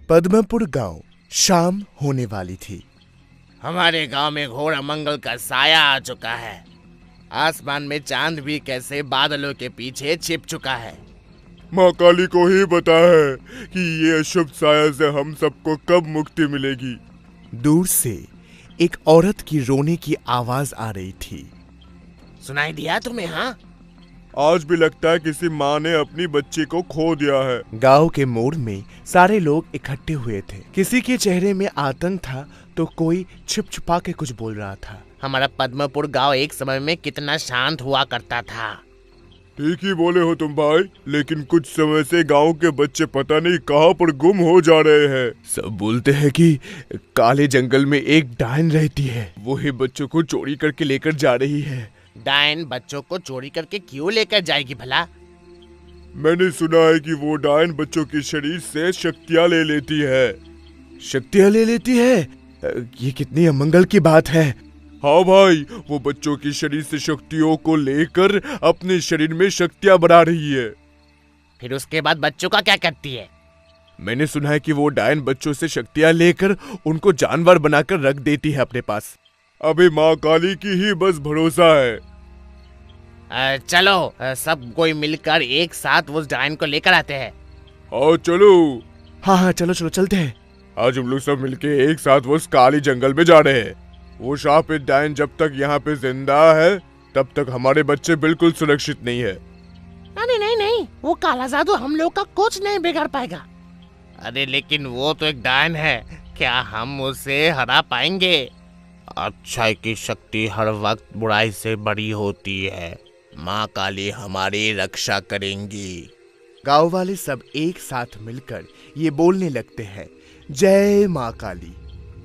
पद्मपुर गांव शाम होने वाली थी। हमारे गांव में घोर अमंगल का साया आ चुका है। आसमान में चांद भी कैसे बादलों के पीछे छिप चुका है। माँ काली को ही पता है कि ये अशुभ साया से हम सबको कब मुक्ति मिलेगी। दूर से एक औरत की रोने की आवाज आ रही थी। सुनाई दिया तुम्हें? हाँ, आज भी लगता है किसी माँ ने अपनी बच्ची को खो दिया है। गांव के मोड़ में सारे लोग इकट्ठे हुए थे। किसी के चेहरे में आतंक था तो कोई छिप छुपा के कुछ बोल रहा था। हमारा पद्मपुर गांव एक समय में कितना शांत हुआ करता था। ठीक ही बोले हो तुम भाई, लेकिन कुछ समय से गांव के बच्चे पता नहीं कहां पर गुम हो जा रहे हैं। सब बोलते हैं कि काले जंगल में एक डायन रहती है, वो ही बच्चों को चोरी करके लेकर जा रही है। डायन बच्चों को चोरी करके क्यों लेकर जाएगी भला? मैंने सुना है कि वो डायन बच्चों के शरीर से शक्तियाँ ले लेती है। शक्तियाँ ले लेती है? ये कितनी अमंगल की बात है। हाँ भाई, वो बच्चों के शरीर से शक्तियों को लेकर अपने शरीर में शक्तियाँ बढ़ा रही है। फिर उसके बाद बच्चों का क्या करती है? मैंने सुना है कि वो डायन बच्चों से शक्तियाँ लेकर उनको जानवर बनाकर रख देती है अपने पास। अभी माँ काली की ही बस भरोसा है। चलो सब कोई मिलकर एक साथ उस डायन को लेकर आते हैं। हाँ चलो। हाँ चलो चलते हैं। आज हम लोग सब मिलके एक साथ उस काली जंगल में जा रहे हैं। वो शापित डायन जब तक यहाँ पे जिंदा है तब तक हमारे बच्चे बिल्कुल सुरक्षित नहीं है। नहीं, वो काला जादू हम लोग का कुछ नहीं बिगाड़ पाएगा। अरे लेकिन वो तो एक डायन है, क्या हम उसे हरा पाएंगे? अच्छाई की शक्ति हर वक्त बुराई से बड़ी होती है। माँ काली हमारी रक्षा करेंगी। गांव वाले सब एक साथ मिलकर ये बोलने लगते हैं, जय माँ काली।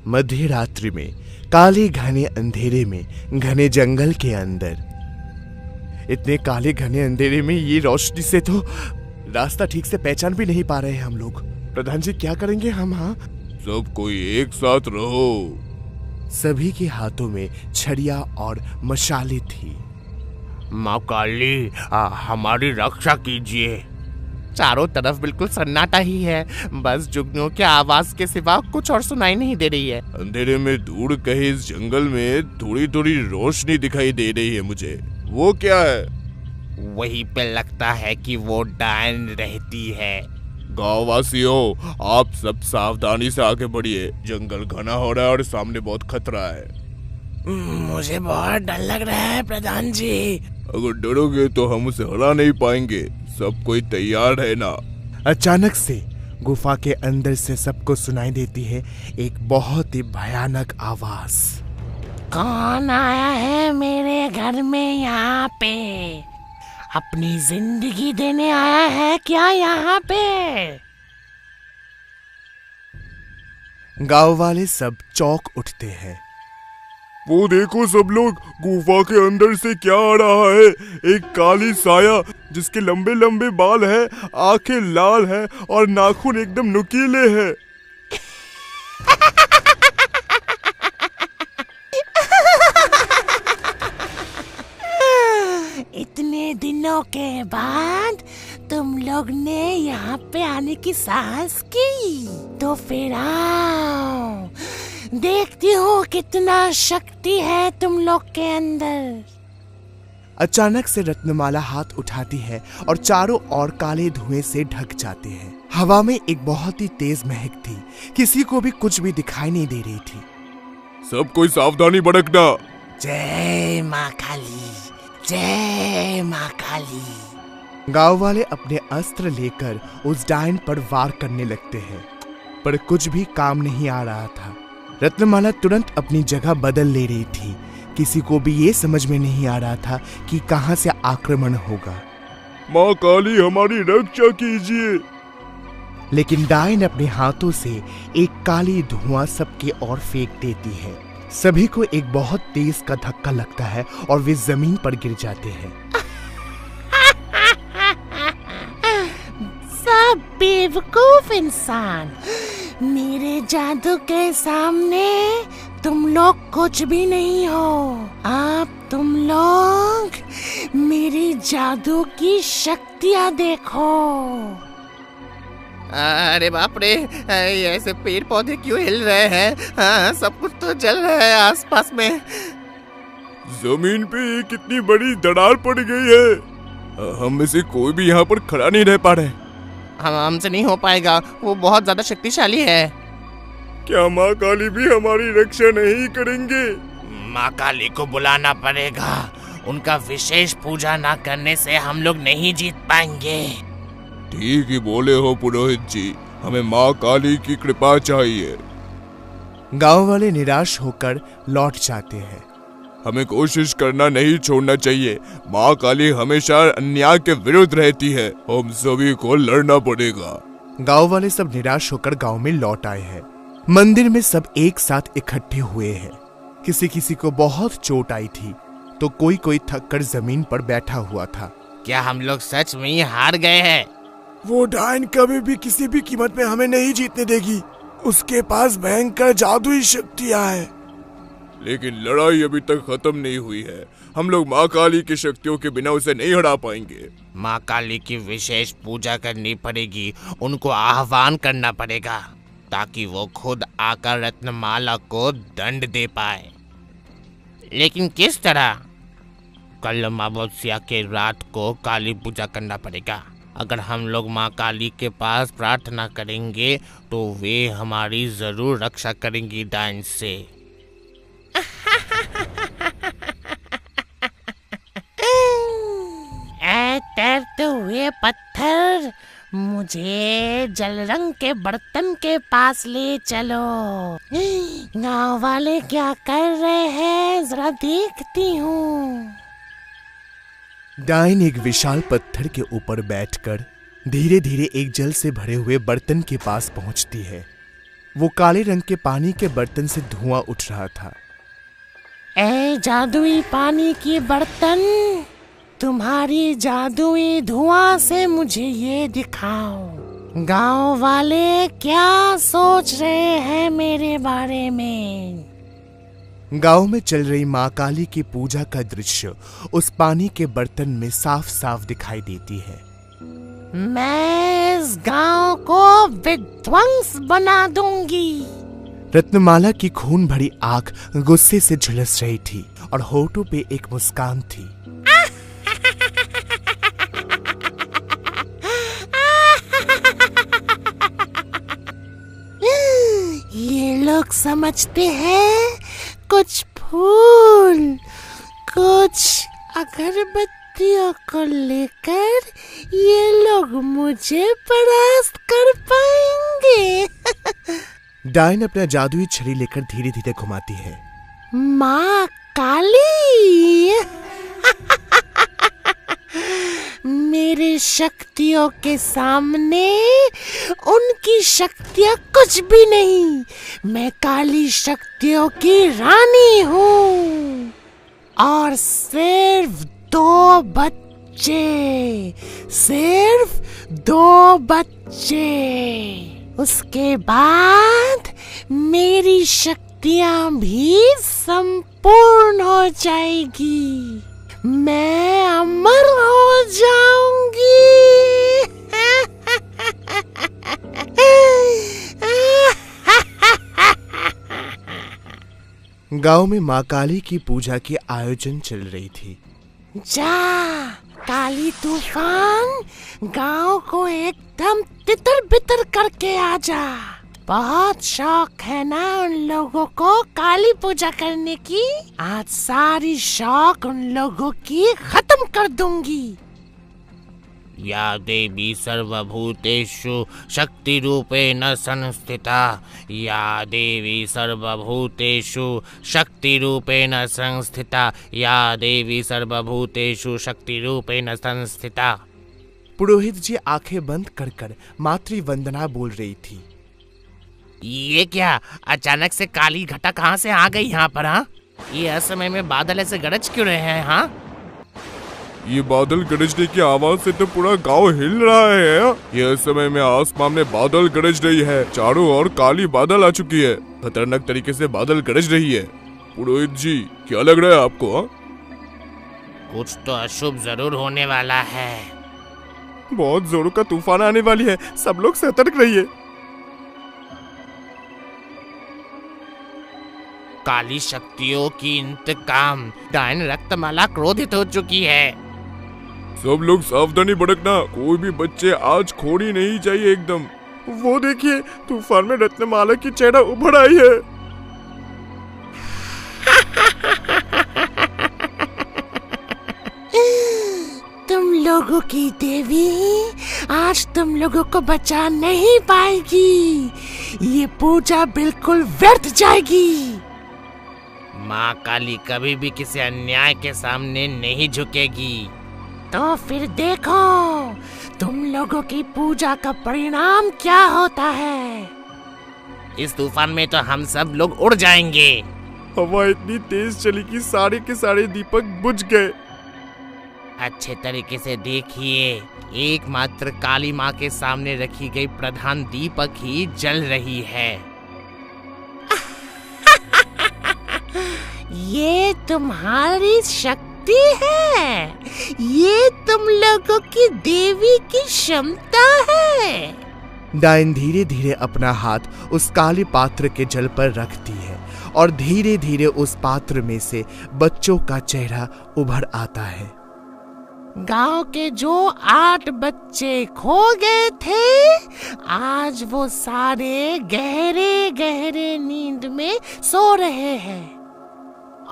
मध्य रात्रि में काले घने अंधेरे में घने जंगल के अंदर, इतने काले घने अंधेरे में ये रोशनी से तो रास्ता ठीक से पहचान भी नहीं पा रहे हैं हम लोग। प्रधान जी क्या करेंगे हम? हाँ सब कोई एक साथ रहो। सभी के हाथों में छड़ियाँ और मशाले थी। माँ काली हमारी रक्षा कीजिए। चारों तरफ बिल्कुल सन्नाटा ही है, बस जुगनुओं की आवाज के सिवा कुछ और सुनाई नहीं दे रही है। अंधेरे में दूर कहीं इस जंगल में थोड़ी थोड़ी रोशनी दिखाई दे रही है मुझे। वो क्या है? वहीं पे लगता है कि वो डायन रहती है। गाँव वासियों, आप सब सावधानी से आगे बढ़िए। जंगल घना हो रहा है और सामने बहुत खतरा है। मुझे बहुत डर लग रहा है प्रधान जी। अगर डरोगे तो हम उसे हरा नहीं पाएंगे। सब कोई तैयार है ना? अचानक से गुफा के अंदर से सबको सुनाई देती है एक बहुत ही भयानक आवाज। कौन आया है मेरे घर में? यहाँ पे अपनी जिंदगी देने आया है क्या? यहाँ पे गांव वाले सब चौंक उठते हैं। वो देखो सब लोग, गुफा के अंदर से क्या आ रहा है? एक काली साया जिसके लंबे लंबे बाल हैं, आंखें लाल हैं और नाखून एकदम नुकीले हैं। इतने दिनों के बाद तुम लोग ने यहाँ पे आने की साहस की, तो फिर आओ, देखती हूँ कितना शक्ति है तुम लोग के अंदर। अचानक से रत्नमाला हाथ उठाती है और चारों ओर काले धुएं से ढक जाते हैं। हवा में एक बहुत ही तेज महक थी, किसी को भी कुछ भी दिखाई नहीं दे रही थी। सब कोई सावधानी बरतना। जय माँ काली, जय माँ काली। गांव वाले अपने अस्त्र लेकर उस डायन पर वार करने लगते हैं, पर कुछ भी काम नहीं आ रहा था। रत्नमाला तुरंत अपनी जगह बदल ले रही थी। किसी को भी ये समझ में नहीं आ रहा था कि कहां से आक्रमण होगा। माँ काली हमारी रक्षा कीजिए। लेकिन डायन अपने हाथों से एक काली धुआं सबके ओर फेंक देती है। सभी को एक बहुत तेज का धक्का लगता है और वे जमीन पर गिर जाते हैं। सब बेवकूफ इंसान, मेरे जादू के सामने तुम लोग कुछ भी नहीं हो। अब तुम लोग मेरी जादू की शक्तियाँ देखो। अरे बाप रे, ये ऐसे पेड़ पौधे क्यों हिल रहे हैं? हाँ, सब कुछ तो जल रहा है आसपास में। जमीन पे ये कितनी बड़ी दरार पड़ गई है। हम में से कोई भी यहाँ पर खड़ा नहीं रह पा रहे। हमसे नहीं हो पाएगा, वो बहुत ज्यादा शक्तिशाली है। क्या माँ काली भी हमारी रक्षा नहीं करेंगे? माँ काली को बुलाना पड़ेगा। उनका विशेष पूजा ना करने से हम लोग नहीं जीत पाएंगे। ठीक ही बोले हो पुरोहित जी, हमें माँ काली की कृपा चाहिए। गांव वाले निराश होकर लौट जाते हैं। हमें कोशिश करना नहीं छोड़ना चाहिए। माँ काली हमेशा अन्याय के विरुद्ध रहती है। हम सभी को लड़ना पड़ेगा। गांव वाले सब निराश होकर गांव में लौट आए हैं। मंदिर में सब एक साथ इकट्ठे हुए हैं। किसी किसी को बहुत चोट आई थी तो कोई कोई थक कर जमीन पर बैठा हुआ था। क्या हम लोग सच में ही हार गए हैं? वो डायन कभी भी किसी भी कीमत में हमें नहीं जीतने देगी। उसके पास भयंकर जादुई शक्तियां हैं। लेकिन लड़ाई अभी तक खत्म नहीं हुई है। हम लोग माँ काली की शक्तियों के बिना उसे नहीं हरा पाएंगे। माँ काली की विशेष पूजा करनी पड़ेगी। उनको आह्वान करना पड़ेगा ताकि वो खुद आकर रत्नमाला को दंड दे पाए। लेकिन किस तरह? कल अमावस्या के रात को काली पूजा करना पड़ेगा। अगर हम लोग माँ काली के पास प्रार्थना करेंगे तो वे हमारी जरूर रक्षा करेंगी डायन से। तैरते हुए पत्थर, मुझे जल रंग के बर्तन के पास ले चलो। गांव वाले क्या कर रहे हैं, जरा देखती हूँ। डायन एक विशाल पत्थर के ऊपर बैठकर धीरे धीरे एक जल से भरे हुए बर्तन के पास पहुंचती है। वो काले रंग के पानी के बर्तन से धुआं उठ रहा था। ए जादुई पानी की बर्तन, तुम्हारी जादुई धुआं से मुझे ये दिखाओ, गांव वाले क्या सोच रहे हैं मेरे बारे में। गांव में चल रही माँ काली की पूजा का दृश्य उस पानी के बर्तन में साफ साफ दिखाई देती है। मैं इस गांव को विध्वंस बना दूंगी। रत्नमाला की खून भरी आंख गुस्से से झुलस रही थी और होठों पे एक मुस्कान थी। ये लोग समझते हैं कुछ फूल, कुछ अगरबत्तियों को लेकर ये लोग मुझे परास्त कर पाएंगे। डायन अपना जादुई छड़ी लेकर धीरे धीरे घुमाती है। माँ काली, मेरे शक्तियों के सामने उनकी शक्तियाँ कुछ भी नहीं। मैं काली शक्तियों की रानी हूँ। और सिर्फ 2 बच्चे, सिर्फ 2 बच्चे। उसके बाद मेरी शक्तियाँ भी संपूर्ण हो जाएगी। मैं अमर हो जाऊंगी। गांव में माँ काली की पूजा के आयोजन चल रही थी। जा काली तूफान, गांव को एकदम तितर बितर करके आ जा। बहुत शौक है ना उन लोगों को काली पूजा करने की। आज सारी शौक उन लोगों की खत्म कर दूंगी। या देवी सर्वभूतेषु शक्ति रूपेण संस्थिता, या देवी सर्वभूतेषु शक्ति रूपेण संस्थिता, या देवी सर्वभूतेषु शक्ति रूपेण संस्थिता। पुरोहित जी आंखें बंद कर कर मातृ वंदना बोल रही थी। ये क्या अचानक से काली घटा कहाँ से आ गई यहाँ पर? हाँ, ये असमय में बादल ऐसे गरज क्यों रहे हैं? हाँ, ये बादल गरजने की आवाज से तो पूरा गांव हिल रहा है। ये समय में आसमान में बादल गरज रही है। चारों ओर काली बादल आ चुकी है। खतरनाक तरीके से बादल गरज रही है। पुरोहित जी क्या लग रहा है आपको? कुछ तो अशुभ जरूर होने वाला है। बहुत जोरों का तूफान आने वाली है, सब लोग सतर्क रहिए। काली शक्तियों की इंतकाम, डायन रक्तमाला क्रोधित हो चुकी है। सब लोग सावधानी बरतना, कोई भी बच्चे आज खोनी नहीं चाहिए एकदम। वो देखिए, तूफान में रत्नमाला की चेहरा उभर आई है। तुम लोगों की देवी आज तुम लोगों को बचा नहीं पाएगी। ये पूजा बिल्कुल व्यर्थ जाएगी। माँ काली कभी भी किसी अन्याय के सामने नहीं झुकेगी। तो फिर देखो तुम लोगों की पूजा का परिणाम क्या होता है। इस तूफान में तो हम सब लोग उड़ जाएंगे। हवा इतनी तेज चली कि सारे के सारे दीपक बुझ गए। अच्छे तरीके से देखिए, एकमात्र काली माँ के सामने रखी गई प्रधान दीपक ही जल रही है। ये तुम्हारी शक्ति है, ये तुम लोगों की देवी की क्षमता है। डायन धीरे धीरे अपना हाथ उस काली पात्र के जल पर रखती है और धीरे धीरे उस पात्र में से बच्चों का चेहरा उभर आता है। गांव के जो 8 बच्चे खो गए थे, आज वो सारे गहरे गहरे नींद में सो रहे हैं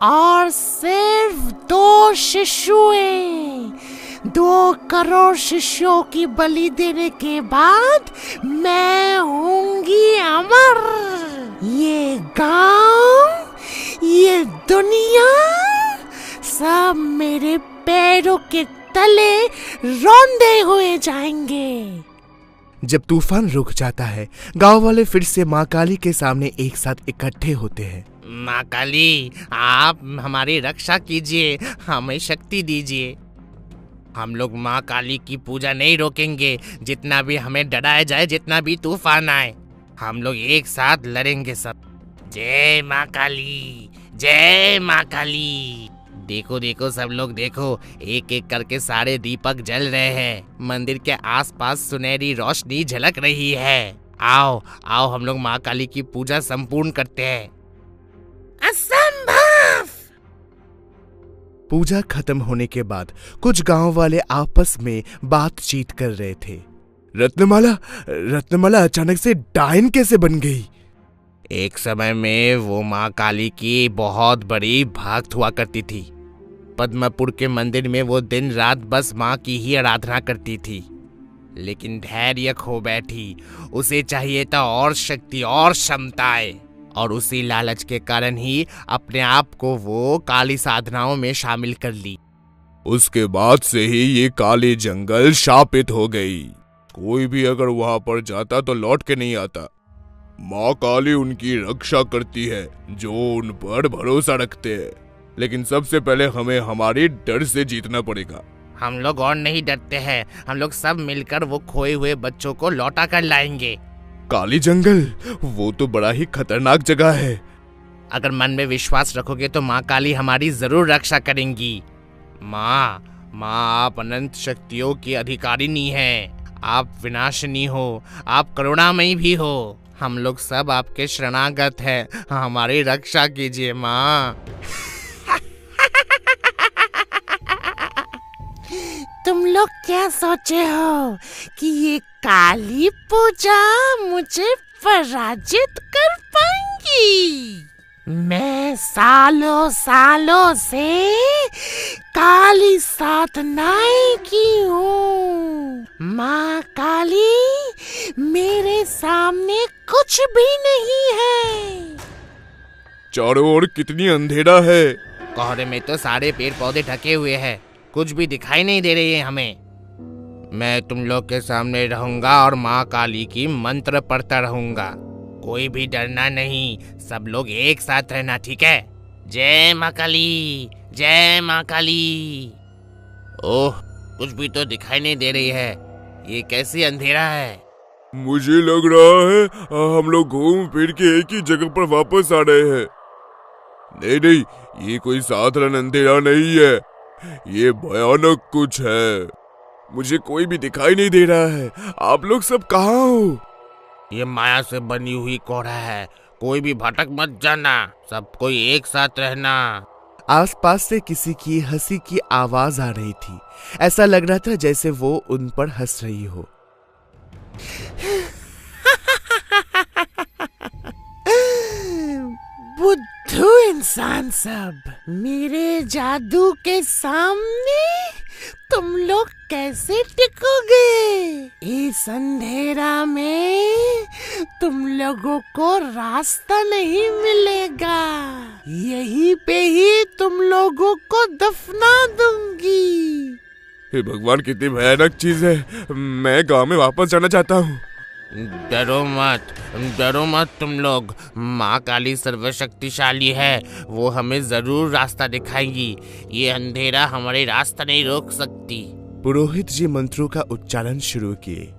और सिर्फ 2 शिशुएं, 2 करोड़ शिशुओं की बलि देने के बाद मैं होंगी अमर। ये गांव, ये दुनिया सब मेरे पैरों के तले रौंदे हुए जाएंगे। जब तूफान रुक जाता है, गांव वाले फिर से माँ काली के सामने एक साथ इकट्ठे होते हैं। माँ काली, आप हमारी रक्षा कीजिए, हमें शक्ति दीजिए। हम लोग माँ काली की पूजा नहीं रोकेंगे। जितना भी हमें डराया जाए, जितना भी तूफान आए, हम लोग एक साथ लड़ेंगे सब। जय माँ काली, जय माँ काली। देखो देखो सब लोग देखो, एक एक करके सारे दीपक जल रहे हैं। मंदिर के आसपास सुनहरी रोशनी झलक रही है। आओ आओ, हम लोग माँ काली की पूजा संपूर्ण करते हैं। असंभव। पूजा खत्म होने के बाद कुछ गांव वाले आपस में बातचीत कर रहे थे। रत्नमाला अचानक से डायन कैसे बन गई? एक समय में वो माँ काली की बहुत बड़ी भक्त हुआ करती थी। पद्मपुर के मंदिर में वो दिन रात बस माँ की ही आराधना करती थी, लेकिन धैर्य खो बैठी। उसे चाहिए था और शक्ति और क्षमताएं, और उसी लालच के कारण ही अपने आप को वो काली साधनाओं में शामिल कर ली। उसके बाद से ही ये काली जंगल शापित हो गई। कोई भी अगर वहां पर जाता तो लौट के नहीं आता। माँ काली उनकी रक्षा करती है जो उन पर भरोसा रखते हैं, लेकिन सबसे पहले हमें हमारे डर से जीतना पड़ेगा। हम लोग और नहीं डरते हैं, हम लोग सब मिलकर वो खोए हुए बच्चों को लौटा कर लाएंगे। काली जंगल, वो तो बड़ा ही खतरनाक जगह है। अगर मन में विश्वास रखोगे तो माँ काली हमारी जरूर रक्षा करेंगी। माँ, आप अनंत शक्तियों की अधिकारिणी हैं। आप विनाशिनी हो, आप करुणामयी भी हो। हम लोग सब आपके शरणागत हैं, हमारी रक्षा कीजिए माँ। तुम लोग क्या सोचे हो कि ये काली पूजा मुझे पराजित कर पाएंगी? मैं सालों सालों से काली साधनाएं की हूँ। माँ काली मेरे सामने कुछ भी नहीं है। चारों ओर कितनी अंधेरा है। कोहरे में तो सारे पेड़ पौधे ढके हुए हैं, कुछ भी दिखाई नहीं दे रही है हमें। मैं तुम लोग के सामने रहूंगा और माँ काली की मंत्र पढ़ता रहूंगा। कोई भी डरना नहीं, सब लोग एक साथ रहना, ठीक है? जय माँ काली, जय माँ काली। ओह, कुछ भी तो दिखाई नहीं दे रही है, ये कैसी अंधेरा है। मुझे लग रहा है हम लोग घूम फिर के एक ही जगह पर वापस आ रहे हैं। नहीं, ये कोई साधारण अंधेरा नहीं है, ये भयानक कुछ है। मुझे कोई भी दिखाई नहीं दे रहा है। आप लोग सब कहाँ हो? ये माया से बनी हुई कोहरा है, कोई भी भटक मत जाना, सब कोई एक साथ रहना। आसपास से किसी की हंसी की आवाज आ रही थी। ऐसा लग रहा था जैसे वो उन पर हंस रही हो। बुद्धू इंसान सब, मेरे जादू के सामने तुम लोग कैसे टिकोगे? इस अंधेरा में तुम लोगों को रास्ता नहीं मिलेगा। यहीं पे ही तुम लोगों को दफना दूंगी। हे भगवान, कितनी भयानक चीज है। मैं गांव में वापस जाना चाहता हूँ। डरो मत तुम लोग। माँ काली सर्वशक्तिशाली है, वो हमें जरूर रास्ता दिखाएगी। ये अंधेरा हमारे रास्ता नहीं रोक सकती। पुरोहित जी मंत्रों का उच्चारण शुरू किए।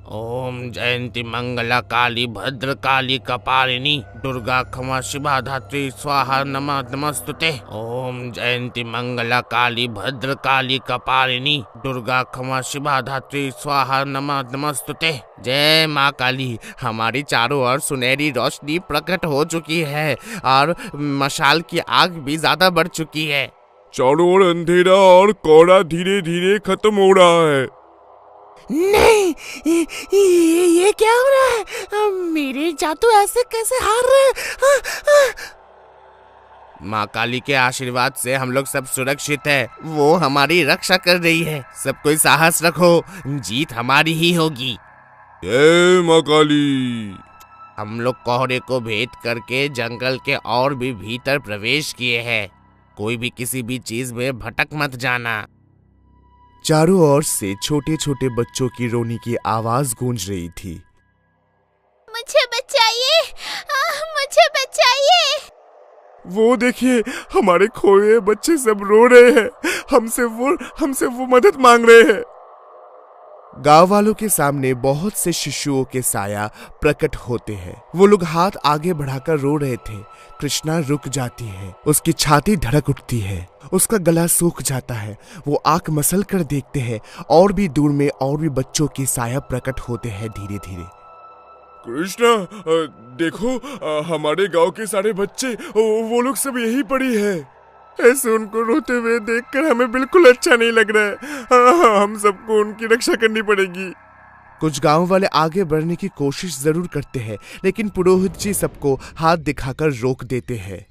ओम जयंती मंगला काली भद्र काली कपालिनी दुर्गा क्षमा शिवा धात्री स्वाहा नमस्तुते। ओम जयंती मंगला काली भद्र काली कपालिनी दुर्गा क्षमा शिवा धात्री स्वाहा नमस्तुते। जय माँ काली। हमारी चारों ओर सुनहरी रोशनी प्रकट हो चुकी है और मशाल की आग भी ज्यादा बढ़ चुकी है। चारों ओर अंधेरा और कोहरा धीरे धीरे खत्म हो रहा है। नहीं, ये क्या हो रहा है? मेरे जादू ऐसे कैसे हार रहे हैं? माँ काली के आशीर्वाद से हम लोग सब सुरक्षित है। वो हमारी रक्षा कर रही है। सब कोई साहस रखो, जीत हमारी ही होगी। जय माँ काली। हम लोग कोहरे को भेद करके जंगल के और भी भीतर प्रवेश किए हैं। कोई भी किसी भी चीज में भटक मत जाना। चारों ओर से छोटे छोटे बच्चों की रोने की आवाज गूंज रही थी। मुझे बचाइए, मुझे बचाइए। वो देखिए, हमारे खोए बच्चे सब रो रहे हैं। हमसे वो मदद मांग रहे हैं। गांव वालों के सामने बहुत से शिशुओं के साया प्रकट होते हैं। वो लोग हाथ आगे बढ़ाकर रो रहे थे। कृष्णा रुक जाती है, उसकी छाती धड़क उठती है, उसका गला सूख जाता है। वो आंख मसल कर देखते हैं और भी दूर में और भी बच्चों की साया प्रकट होते हैं धीरे धीरे। कृष्णा, देखो, हमारे गांव के सारे बच्चे, वो लोग सब यही पड़ी है। ऐसे उनको रोते हुए देखकर हमें बिल्कुल अच्छा नहीं लग रहा है। हम सबको उनकी रक्षा करनी पड़ेगी। कुछ गांव वाले आगे बढ़ने की कोशिश जरूर करते हैं, लेकिन पुरोहित जी सबको हाथ दिखाकर रोक देते हैं।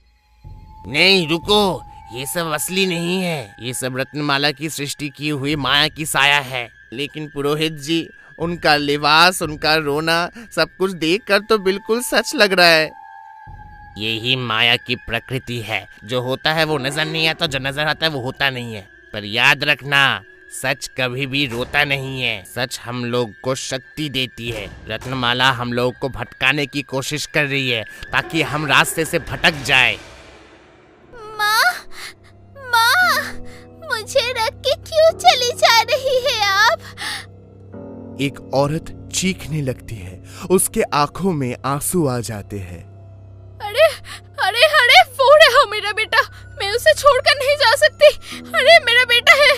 नहीं, रुको, ये सब असली नहीं है। ये सब रत्नमाला की सृष्टि की हुई माया की साया है। लेकिन पुरोहित जी, उनका लिबास, उनका रोना, सब कुछ देखकर तो बिल्कुल सच लग रहा है। यही माया की प्रकृति है। जो होता है वो नजर नहीं आता, जो नजर आता है वो होता नहीं है। पर याद रखना, सच कभी भी रोता नहीं है। सच हम लोग को शक्ति देती है। रत्नमाला हम लोग को भटकाने की कोशिश कर रही है ताकि हम रास्ते से भटक जाए। माँ, मुझे रख के क्यों चली जा रही है आप? एक औरत चीखने लगती है। उसके आंखों में आंसू आ जाते हैं। अरे वो रहा मेरा बेटा। मैं उसे छोड़कर नहीं जा सकती। अरे मेरा बेटा है।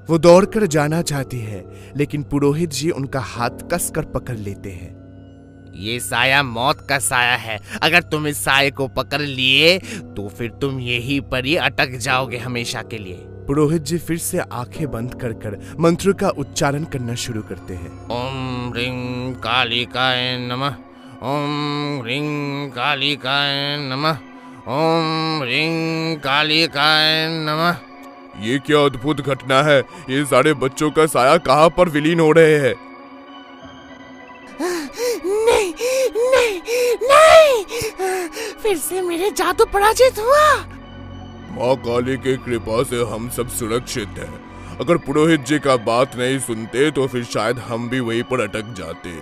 वो दौड़कर जाना चाहती है, लेकिन पुरोहित जी उनका हाथ कसकर पकड़ लेते हैं। ये साया मौत का साया है। अगर तुम इस साये को पकड़ लिए तो फिर तुम यहीं पर ही अटक जाओगे हमेशा के लिए। पुरोहित जी फिर से आंखें बंद कर मंत्र का उच्चारण करना शुरू करते हैं। ओम ह्रीं कालिकाय नमः। ओम ह्रीं कालिकाय नमः। ओम ह्रीं कालिकाय नमः। ये क्या अद्भुत घटना है। ये सारे बच्चों का साया कहाँ पर विलीन हो रहे हैं। नहीं, फिर से मेरे जादू पराजित हुआ। माँ काली की कृपा से हम सब सुरक्षित हैं। अगर पुरोहित जी का बात नहीं सुनते तो फिर शायद हम भी वहीं पर अटक जाते।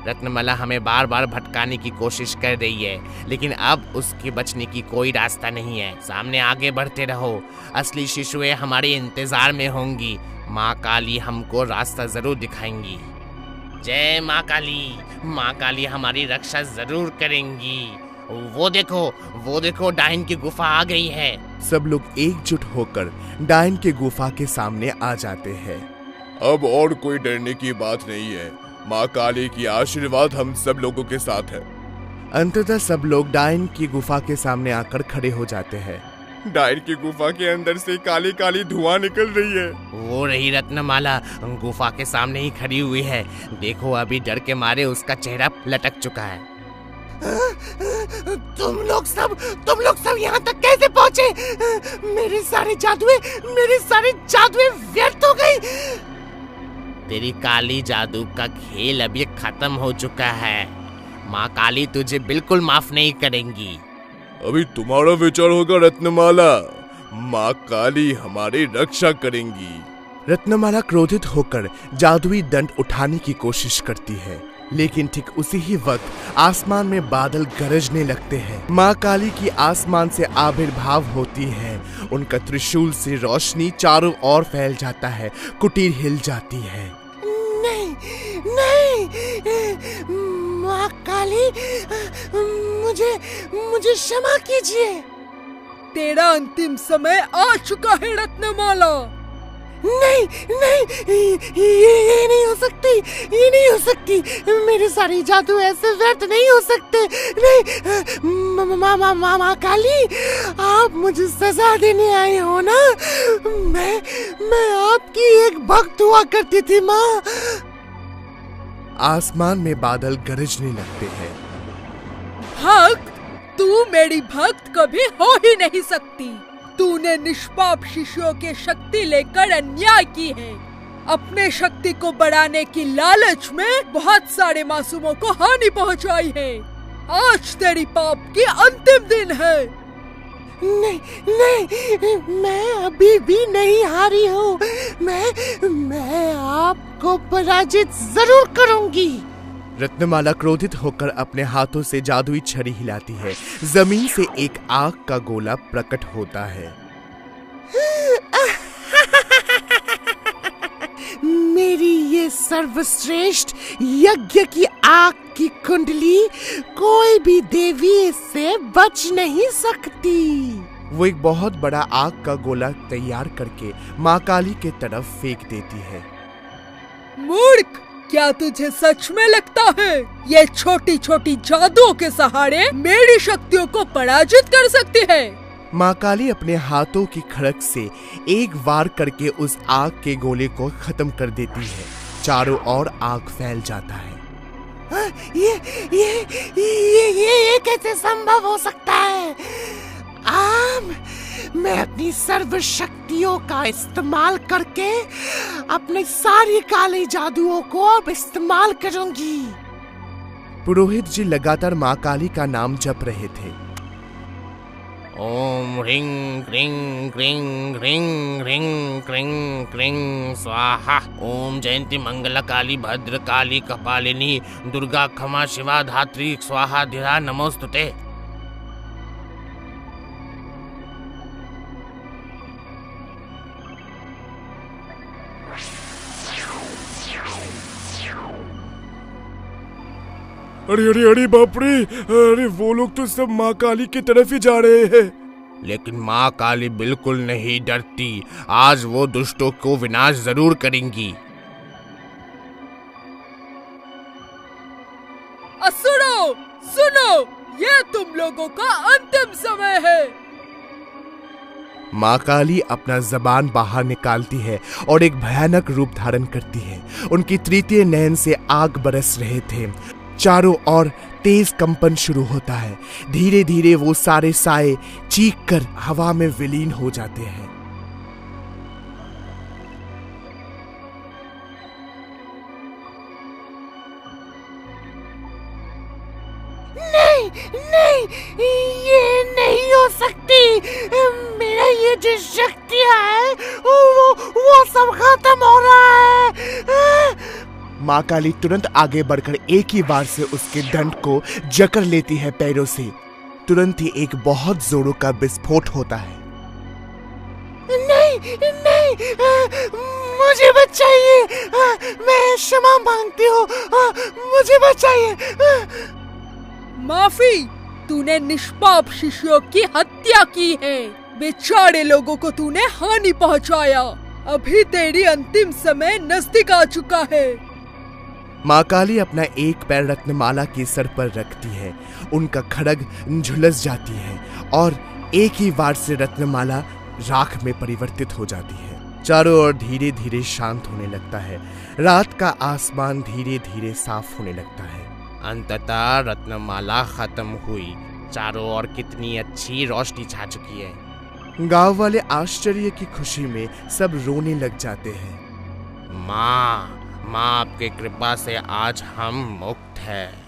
रत्नमाला हमें बार बार भटकाने की कोशिश कर रही है, लेकिन अब उसके बचने की कोई रास्ता नहीं है। सामने आगे बढ़ते रहो, असली शिशुएं हमारे इंतजार में होंगी। माँ काली हमको रास्ता जरूर दिखाएंगी। जय माँ काली। माँ काली हमारी रक्षा जरूर करेंगी। वो देखो डाइन की गुफा आ गई है। सब लोग एकजुट होकर डाइन के गुफा के सामने आ जाते हैं। अब और कोई डरने की बात नहीं है। माँ काली की आशीर्वाद हम सब लोगों के साथ है। अंततः सब लोग डायन की गुफा के सामने आकर खड़े हो जाते हैं। डायन की गुफा के अंदर से काली काली धुआं निकल रही है। वो रही रत्नमाला गुफा के सामने ही खड़ी हुई है। देखो अभी डर के मारे उसका चेहरा लटक चुका है। तुम लोग सब यहाँ तक कैसे पहुँचे? मेरे सारे जादुएं व्यर्थ हो गई। तेरी काली जादू का खेल अभी खत्म हो चुका है। माँ काली तुझे बिल्कुल माफ नहीं करेंगी। अभी तुम्हारा विचार होगा रत्नमाला। माँ काली हमारी रक्षा करेंगी। रत्नमाला क्रोधित होकर जादुई दंड उठाने की कोशिश करती है, लेकिन ठीक उसी ही वक्त आसमान में बादल गरजने लगते हैं। माँ काली की आसमान से आविर्भाव होती है। उनका त्रिशूल से रोशनी चारों ओर फैल जाता है। कुटीर हिल जाती है। नहीं, माँ काली, मुझे क्षमा कीजिए। तेरा अंतिम समय आ चुका है रत्नमाला। नहीं, ये नहीं हो सकती। मेरे सारे जादू ऐसे व्यर्थ नहीं हो सकते। नहीं, माँ काली, आप मुझे सजा देने आए हो ना? मैं आपकी एक भक्त हुआ करती थी माँ। आसमान में बादल गरजने लगते हैं। भक्त? तू मेरी भक्त कभी हो ही नहीं सकती। तूने निष्पाप शिष्यों की शक्ति लेकर अन्याय की है। अपने शक्ति को बढ़ाने की लालच में बहुत सारे मासूमों को हानि पहुंचाई है। आज तेरी पाप की अंतिम दिन है। नहीं, मैं अभी भी नहीं हारी हूँ। मैं आपको पराजित जरूर करूंगी। रत्नमाला क्रोधित होकर अपने हाथों से जादुई छड़ी हिलाती है। जमीन से एक आग का गोला प्रकट होता है। मेरी ये सर्वश्रेष्ठ यज्ञ की आग की कुंडली कोई भी देवी इससे बच नहीं सकती। वो एक बहुत बड़ा आग का गोला तैयार करके माँ काली के तरफ फेंक देती है। मूर्ख, क्या तुझे सच में लगता है ये छोटी छोटी जादुओं के सहारे मेरी शक्तियों को पराजित कर सकती है? माँ काली अपने हाथों की खड़क से एक वार करके उस आग के गोले को खत्म कर देती है। चारों ओर आग फैल जाता है। ये कैसे संभव हो सकता है? मैं अपनी सर्व शक्तियों का इस्तेमाल करके अपने सारी काले जादुओं को अब इस्तेमाल करूंगी। पुरोहित जी लगातार माँ काली का नाम जप रहे थे। ओम ह्रीं क्रीं क्रीं ह्रीं ह्रीं क्रीं क्रीं स्वाहा। ओम जयंती मंगला काली भद्र काली कपालिनी दुर्गा क्षमा शिवा धात्री स्वाहा धीरा नमोस्तुते। अरे बाप रे! अरे वो लोग तो सब माँ काली की तरफ ही जा रहे हैं। लेकिन माँ काली बिल्कुल नहीं डरती। आज वो दुष्टों को विनाश जरूर करेंगी। असुरों, सुनो, ये तुम लोगों का अंतिम समय है। माँ काली अपना जबान बाहर निकालती है और एक भयानक रूप धारण करती है। उनकी तृतीय नयन से आग बरस रहे थे। चारों ओर तेज कंपन शुरू होता है। धीरे धीरे वो सारे साए चीख कर हवा में विलीन हो जाते हैं। नहीं, ये नहीं हो सकती। मेरा ये जो शक्तियाँ है वो सब खत्म हो रहा है। माँ काली तुरंत आगे बढ़कर एक ही बार से उसके दंड को जकड़ लेती है पैरों से। तुरंत ही एक बहुत जोरों का विस्फोट होता है। नहीं, मुझे बचाइए। मैं क्षमा मांगती हूँ। मुझे बचाइए। माफी, तूने निष्पाप शिष्यों की हत्या की है। बेचारे लोगों को तूने हानि पहुंचाया। अभी तेरी अंतिम समय नजदीक आ चुका है। माँ काली अपना एक पैर रत्नमाला के सर पर रखती है। उनका खड्ग झुलस जाती है और एक ही वार से रत्नमाला राख में परिवर्तित हो जाती है। चारों ओर धीरे धीरे शांत होने लगता है। रात का आसमान धीरे धीरे साफ होने लगता है। अंततः रत्नमाला खत्म हुई। चारों ओर कितनी अच्छी रोशनी छा चुकी है। गांव वाले आश्चर्य की खुशी में सब रोने लग जाते हैं। माँ, आपकी कृपा से आज हम मुक्त हैं।